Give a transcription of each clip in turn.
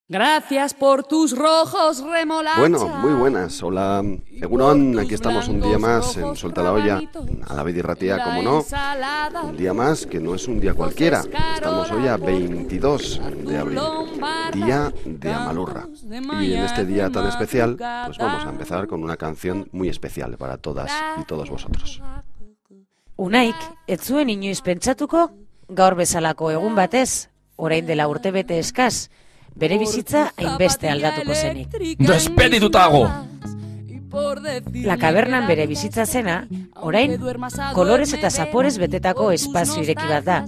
Gracias por tus rojos remolachas. Bueno, muy buenas. Hola, Egunon, aquí estamos un día más en Suelta la Olla, a la vez Irratia, como no. Un día más que no es un día cualquiera. Estamos hoy a 22 de abril, día de Amalurra. Y en este día tan especial, pues vamos a empezar con una canción muy especial para todas y todos vosotros. Unaik, ez zuen inoiz pentsatuko, gaur bezalako egun batez, orain dela urtebete eskaz, bere bizitza hainbeste aldatuko zenik. Despeditutago! La Cavernan bere bizitza zena, orain kolorez eta zaporez betetako espazio ireki bat da.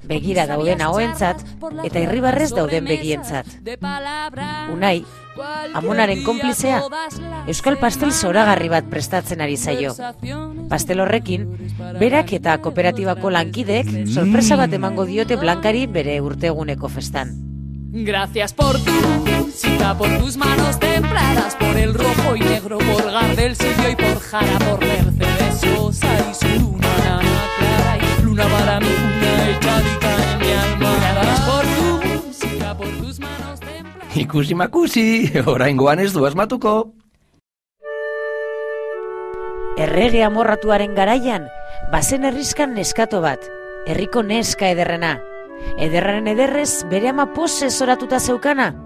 Begira dauden ahoentzat eta irribarrez dauden begientzat. Unai, amonaren konplizea, euskal pastel zoragarri bat prestatzen ari zaio. Pastel horrekin, berak eta kooperatibako lankideek sorpresa bat emango diote Blankari bere urteguneko festan. Gracias por tu música, por tus manos templadas, por el rojo y negro, por Gardel, Silvio y por Jara, por Mercedes Sosa y su luna, Ana Clara y luna para mi cuna echadita en mi alma. Gracias por tu música, por tus manos templadas. Ikusi makusi, oraingoan ez du asmatuko. Errege amorratuaren garaian, bazen herrizkan neskato bat, herriko neska ederrena. Ederraren ederrez bere ama pozez oratuta zeukana,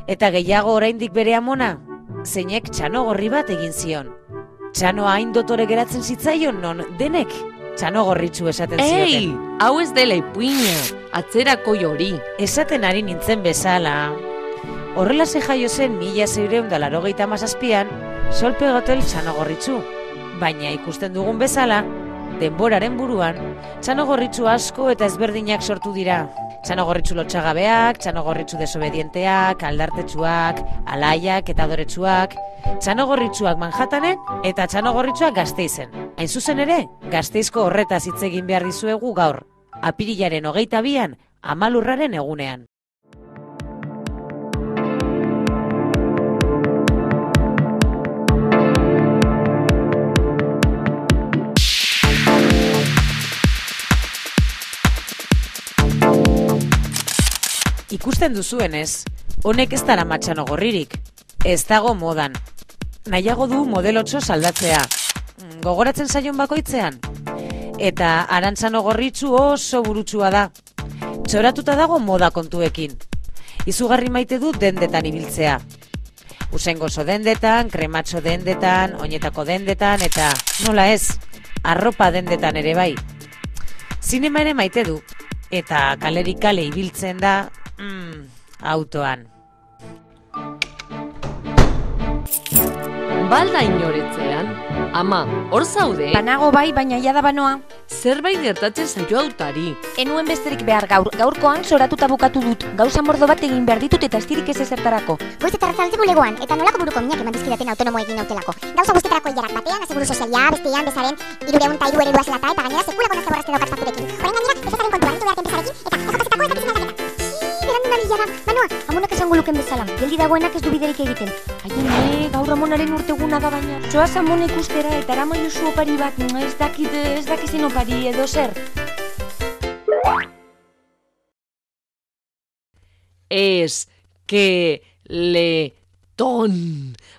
eta gehiago oraindik bere amona, zeinek txano gorri bat egin zion. Txanoa hain dotore geratzen zitzaion non denek txano gorritxu esaten zioten. Ei, hau ez dela ipuina, atzerako jori. Esaten ari nintzen bezala. Horrela ze jaio zen 1987an Solpe Hotel txano gorritxu, baina ikusten dugun bezala, denboraren buruan, txano gorritxu asko eta ezberdinak sortu dira. Txano gorritxu lotxagabeak, txano gorritxu desobedienteak, aldartetsuak, alaiak eta adoretsuak, txano gorritxuak Manhattanen eta txano gorritxuak Gasteizen. Hain zuzen ere, Gasteizko horretaz hitz egin behar dizuegu gaur, apirilaren 22an, Amalurraren egunean. Ikusten duzuenez, honek ez dara matxano gorririk, ez dago modan. Nahiago du modelotxo saldatzea, gogoratzen zaion bakoitzean. Eta arantzano gorritxu oso burutsua da. Txoratuta dago moda kontuekin. Izugarri maite du dendetan ibiltzea. Usaingozo dendetan, krematxo dendetan, oinetako dendetan, eta nola ez, arropa dendetan ere bai. Zinema ere maite du, eta kalerik kale ibiltzen da, autoan. Balda inoretzean, ama, hor zaude? Banago bai, baina jada banoa. Zerbait gertatzen zaio autari. Enuen besterik behar gaurkoan zoratuta bukatu dut. Gauza mordo bat egin behar ditut eta estirik ez ezertarako. Goiz eta ratzaltze bulegoan, eta nolako buruko minak eman dizkidaten autonomo egin nautelako. Gauza guztetarako hilarak batean, aseguru sozialia, bestean, bezaren, 303 eredua zelata, eta gainera sekulako nazte borrazte daukatzazurekin. Horren gainera, ezazaren kontuan, itu beharten pesarekin, eta jajokazetako eta pizina daketa. Berandu nabil jara, banoa, amonak esango luken bezala, geldi dagoenak ez du biderik egiten. Haien, gaur amonaren urteguna da baina. Zoaz amona ikustera eta arama josu opari bat, ez dakizin opari edo zer. Eskeleton,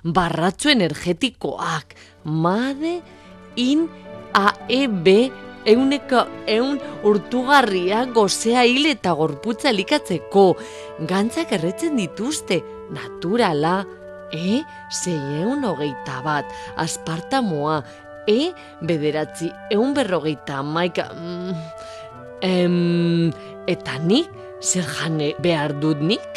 barratxo energetikoak, made in AEB, ehun urtugarria gozea hil eta gorputza elikatzeko. Gantzak erretzen dituzte, naturala, 621, aspartamoa, bederatzi, 151, eta nik, zer jane behar dut nik?